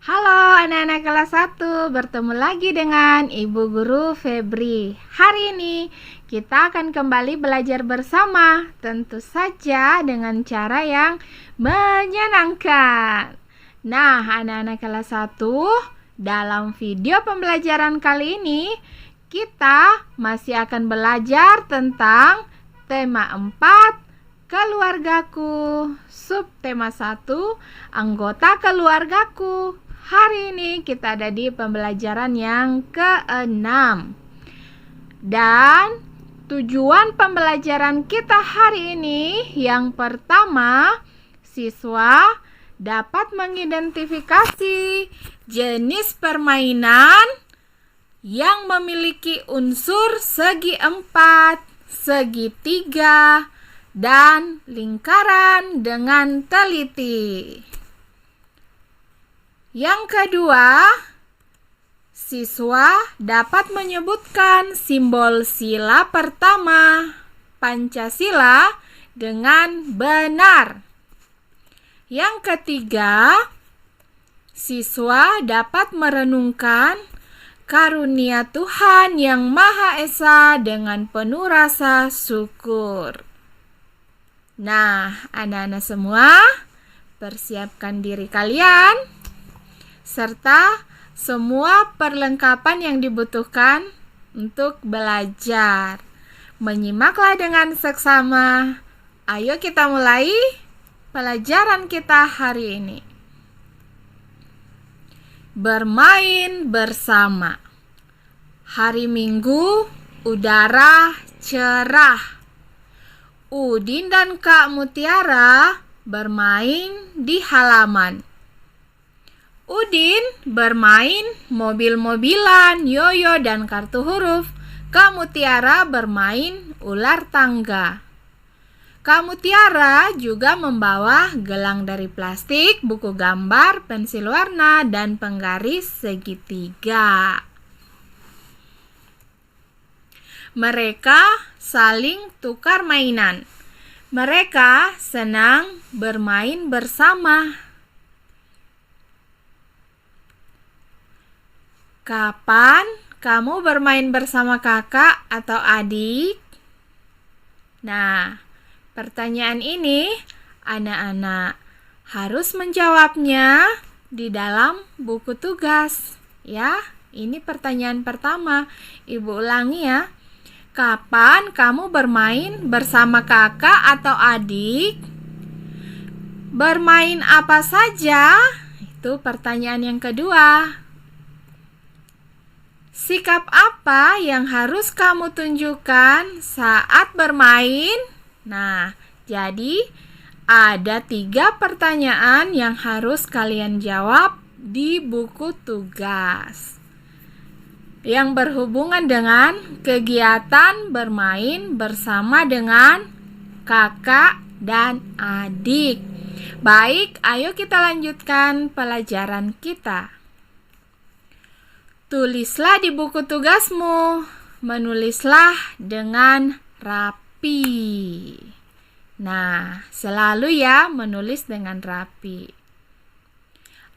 Halo anak-anak kelas 1, bertemu lagi dengan Ibu Guru Febri. Hari ini kita akan kembali belajar bersama, tentu saja dengan cara yang menyenangkan. Nah, anak-anak kelas 1, dalam video pembelajaran kali ini kita masih akan belajar tentang tema 4, keluargaku. Subtema 1, anggota keluargaku. Hari ini kita ada di pembelajaran yang ke-6. Dan tujuan pembelajaran kita hari ini yang pertama, siswa dapat mengidentifikasi jenis permainan yang memiliki unsur segi 4, segitiga, dan lingkaran dengan teliti. Yang kedua, siswa dapat menyebutkan simbol sila pertama, Pancasila, dengan benar. Yang ketiga, siswa dapat merenungkan karunia Tuhan Yang Maha Esa dengan penuh rasa syukur. Nah, anak-anak semua, persiapkan diri kalian serta semua perlengkapan yang dibutuhkan untuk belajar. Menyimaklah dengan seksama. Ayo kita mulai pelajaran kita hari ini. Bermain bersama. Hari Minggu, udara cerah. Udin dan Kak Mutiara bermain di halaman. Udin bermain mobil-mobilan, yoyo, dan kartu huruf. Kak Mutiara bermain ular tangga. Kak Mutiara juga membawa gelang dari plastik, buku gambar, pensil warna, dan penggaris segitiga. Mereka saling tukar mainan. Mereka senang bermain bersama. Kapan kamu bermain bersama kakak atau adik? Nah, pertanyaan ini anak-anak harus menjawabnya di dalam buku tugas. Ya, ini pertanyaan pertama. Ibu ulangi ya. Kapan kamu bermain bersama kakak atau adik? Bermain apa saja? Itu pertanyaan yang kedua. Sikap apa yang harus kamu tunjukkan saat bermain? Nah, jadi ada 3 pertanyaan yang harus kalian jawab di buku tugas yang berhubungan dengan kegiatan bermain bersama dengan kakak dan adik. Baik, ayo kita lanjutkan pelajaran kita. Tulislah di buku tugasmu. Menulislah dengan rapi. Nah, selalu ya menulis dengan rapi.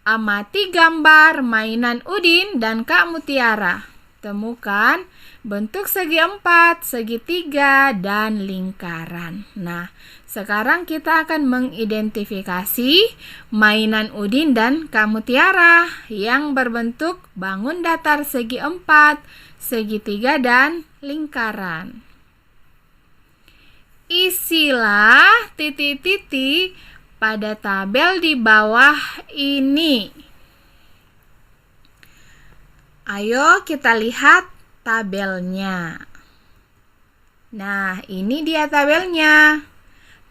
Amati gambar mainan Udin dan Kak Mutiara. Temukan bentuk segi 4, segitiga, dan lingkaran. Nah, sekarang kita akan mengidentifikasi mainan Udin dan Kak Mutiara yang berbentuk bangun datar segi 4, segitiga, dan lingkaran. Isilah titik-titik pada tabel di bawah ini. Ayo kita lihat tabelnya. Nah, ini dia tabelnya.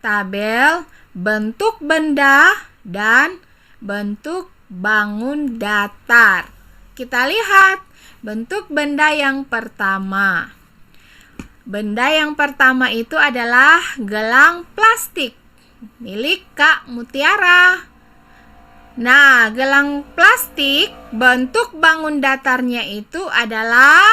Tabel bentuk benda dan bentuk bangun datar. Kita lihat bentuk benda yang pertama. Benda yang pertama itu adalah gelang plastik milik Kak Mutiara. Nah, gelang plastik bentuk bangun datarnya itu adalah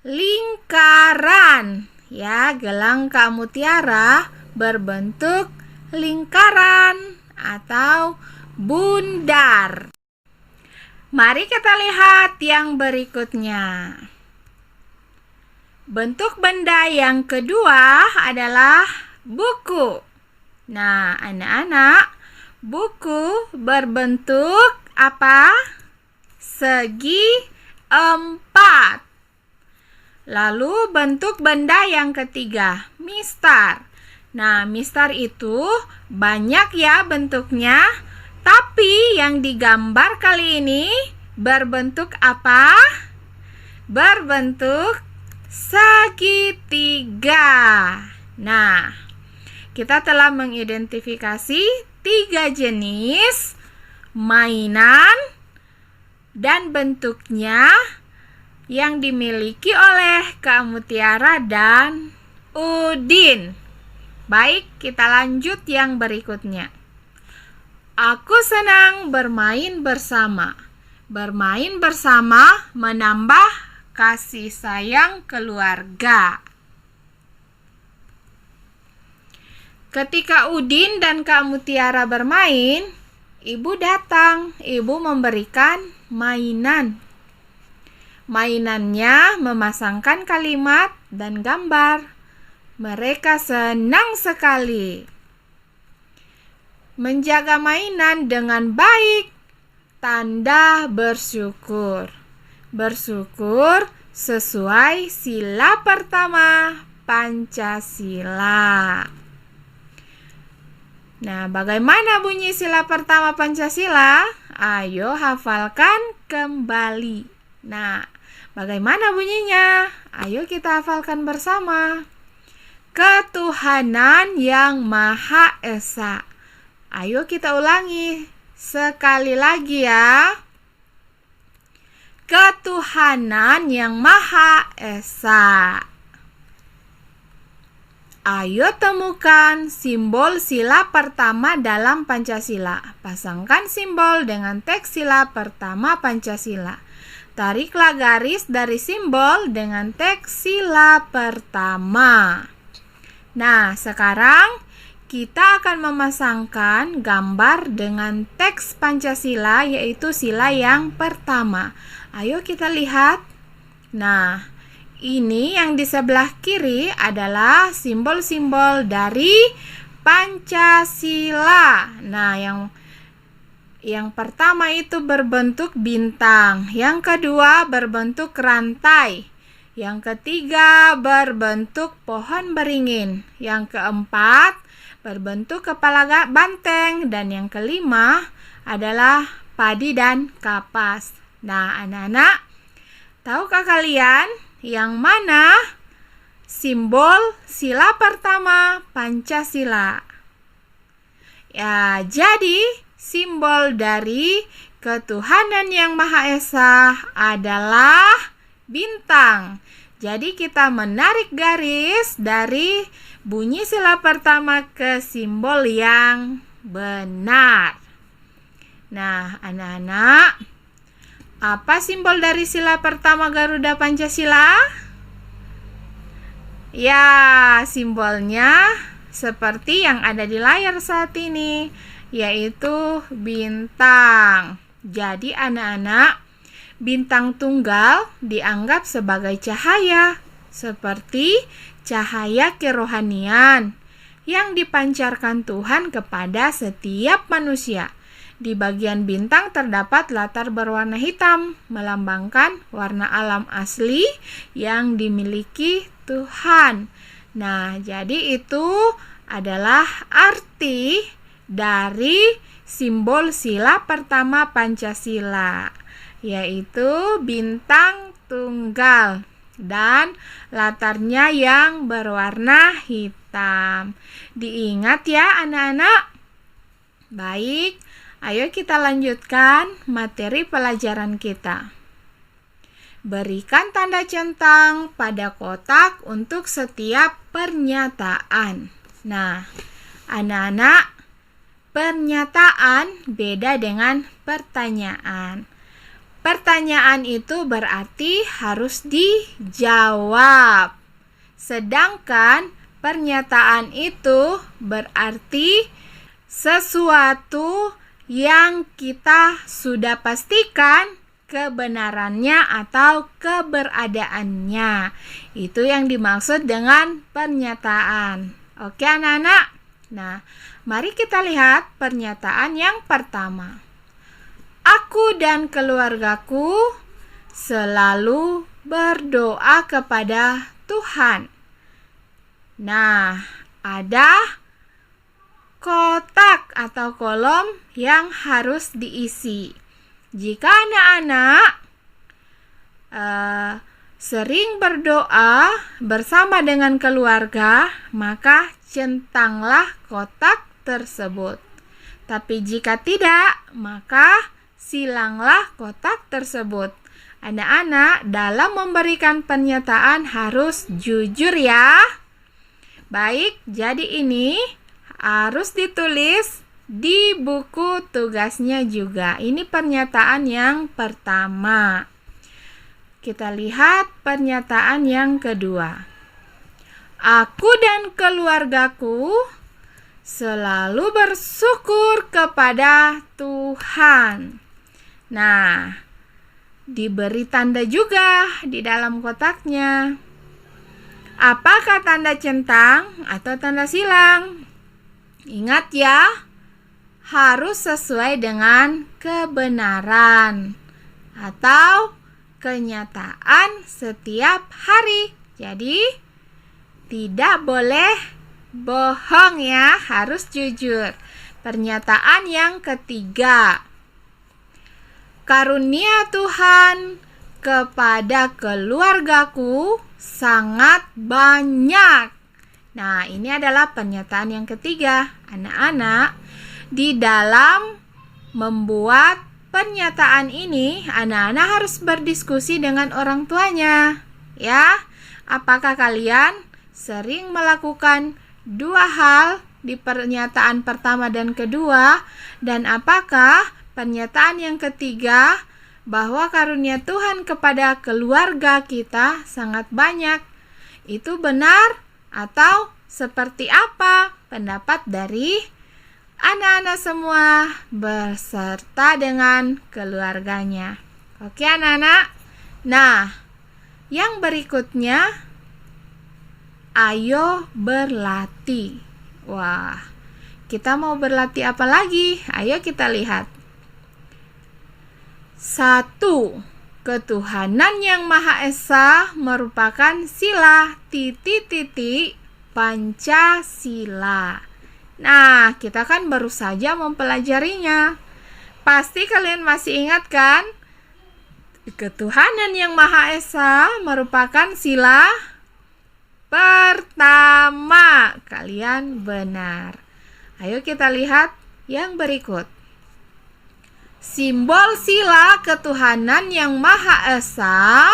lingkaran. Ya, gelang Kak Mutiara berbentuk lingkaran atau bundar. Mari kita lihat yang berikutnya. Bentuk benda yang kedua adalah buku. Nah, anak-anak, buku berbentuk apa? Segi empat. Lalu bentuk benda yang ketiga, mistar. Nah, mistar itu banyak ya bentuknya, tapi yang digambar kali ini berbentuk apa? Berbentuk segitiga. Nah, kita telah mengidentifikasi 3 jenis mainan dan bentuknya yang dimiliki oleh Kak Mutiara dan Udin. Baik, kita lanjut yang berikutnya. Aku senang bermain bersama. Bermain bersama menambah kasih sayang keluarga. Ketika Udin dan Kak Mutiara bermain, ibu datang. Ibu memberikan mainan. Mainannya memasangkan kalimat dan gambar. Mereka senang sekali. Menjaga mainan dengan baik, tanda bersyukur. Bersyukur sesuai sila pertama Pancasila. Nah, bagaimana bunyi sila pertama Pancasila? Ayo hafalkan kembali. Nah, bagaimana bunyinya? Ayo kita hafalkan bersama. Ketuhanan yang Maha Esa. Ayo kita ulangi sekali lagi ya. Ketuhanan yang Maha Esa. Ayo temukan simbol sila pertama dalam Pancasila. Pasangkan simbol dengan teks sila pertama Pancasila. Tariklah garis dari simbol dengan teks sila pertama. Nah, sekarang kita akan memasangkan gambar dengan teks Pancasila, yaitu sila yang pertama. Ayo kita lihat. Nah, ini yang di sebelah kiri adalah simbol-simbol dari Pancasila. Nah, yang pertama itu berbentuk bintang, yang kedua berbentuk rantai, yang ketiga berbentuk pohon beringin, yang keempat berbentuk kepala banteng, dan yang kelima adalah padi dan kapas. Nah, anak-anak, tahukah kalian yang mana simbol sila pertama Pancasila? Ya, jadi simbol dari ketuhanan yang Maha Esa adalah bintang. Jadi kita menarik garis dari bunyi sila pertama ke simbol yang benar. Nah, anak-anak, apa simbol dari sila pertama Garuda Pancasila? Ya, simbolnya seperti yang ada di layar saat ini, yaitu bintang. Jadi anak-anak, bintang tunggal dianggap sebagai cahaya, seperti cahaya kerohanian yang dipancarkan Tuhan kepada setiap manusia. Di bagian bintang terdapat latar berwarna hitam, melambangkan warna alam asli yang dimiliki Tuhan. Nah, jadi itu adalah arti dari simbol sila pertama Pancasila, yaitu bintang tunggal dan latarnya yang berwarna hitam. Diingat ya anak-anak. Baik, ayo kita lanjutkan materi pelajaran kita. Berikan tanda centang pada kotak untuk setiap pernyataan. Nah, anak-anak, pernyataan beda dengan pertanyaan. Pertanyaan itu berarti harus dijawab. Sedangkan pernyataan itu berarti sesuatu yang kita sudah pastikan kebenarannya atau keberadaannya. Itu yang dimaksud dengan pernyataan. Oke anak-anak? Nah, mari kita lihat pernyataan yang pertama. Aku dan keluargaku selalu berdoa kepada Tuhan. Nah, ada kotak atau kolom yang harus diisi. Jika anak-anak sering berdoa bersama dengan keluarga, maka centanglah kotak tersebut. Tapi jika tidak, maka silanglah kotak tersebut. Anak-anak dalam memberikan pernyataan harus jujur ya. Baik, jadi ini harus ditulis di buku tugasnya juga. Ini pernyataan yang pertama. Kita lihat pernyataan yang kedua. Aku dan keluargaku selalu bersyukur kepada Tuhan. Nah, diberi tanda juga di dalam kotaknya. Apakah tanda centang atau tanda silang? Ingat ya, harus sesuai dengan kebenaran atau kenyataan setiap hari. Jadi, tidak boleh bohong ya, harus jujur. Pernyataan yang ketiga. Karunia Tuhan kepada keluargaku sangat banyak. Nah, ini adalah pernyataan yang ketiga. Anak-anak, di dalam membuat pernyataan ini, anak-anak harus berdiskusi dengan orang tuanya. Ya, apakah kalian sering melakukan dua hal di pernyataan pertama dan kedua? Dan apakah pernyataan yang ketiga bahwa karunia Tuhan kepada keluarga kita sangat banyak, itu benar atau seperti apa pendapat dari anak-anak semua beserta dengan keluarganya? Oke anak-anak. Nah, yang berikutnya, ayo berlatih. Wah, kita mau berlatih apa lagi? Ayo kita lihat. 1. Ketuhanan yang Maha Esa merupakan sila Pancasila. Nah, kita kan baru saja mempelajarinya. Pasti kalian masih ingat kan? Ketuhanan yang Maha Esa merupakan sila pertama. Kalian benar. Ayo kita lihat yang berikut. Simbol sila ketuhanan yang Maha Esa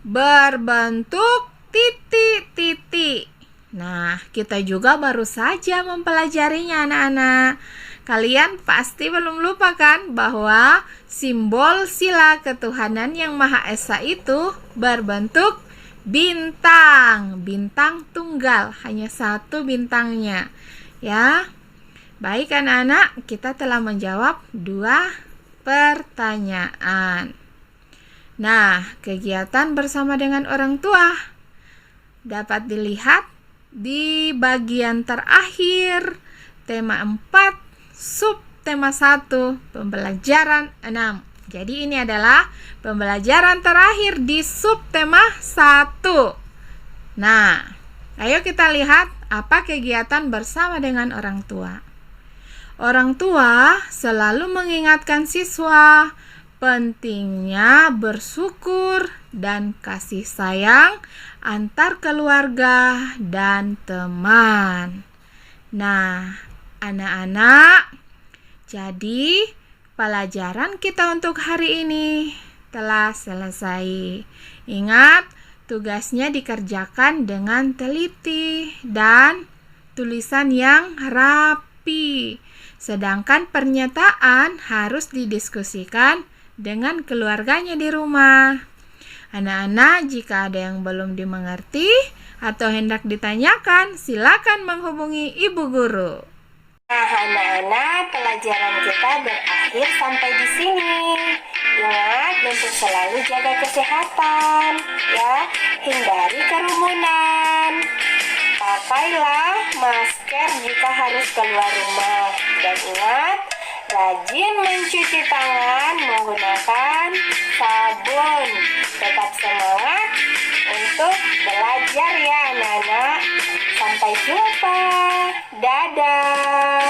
berbentuk titik-titik. Nah, kita juga baru saja mempelajarinya anak-anak. Kalian pasti belum lupa kan bahwa simbol sila ketuhanan yang Maha Esa itu berbentuk bintang. Bintang tunggal, hanya satu bintangnya. Ya. Baik anak-anak, kita telah menjawab 2 pertanyaan. Nah, kegiatan bersama dengan orang tua dapat dilihat di bagian terakhir tema 4, subtema 1, pembelajaran 6. Jadi ini adalah pembelajaran terakhir di subtema 1. Nah, ayo kita lihat apa kegiatan bersama dengan orang tua. Orang tua selalu mengingatkan siswa pentingnya bersyukur dan kasih sayang antar keluarga dan teman. Nah, anak-anak, jadi pelajaran kita untuk hari ini telah selesai. Ingat, tugasnya dikerjakan dengan teliti dan tulisan yang rapi. Sedangkan pernyataan harus didiskusikan dengan keluarganya di rumah. Anak-anak, jika ada yang belum dimengerti atau hendak ditanyakan, silakan menghubungi ibu guru. Nah, anak-anak, pelajaran kita berakhir sampai di sini. Ingat untuk selalu jaga kesehatan, ya. Hindari kerumunan. Pakailah masker jika harus keluar rumah. Dan ingat, rajin mencuci tangan menggunakan sabun. Tetap semangat untuk belajar ya anak-anak. Sampai jumpa. Dadah.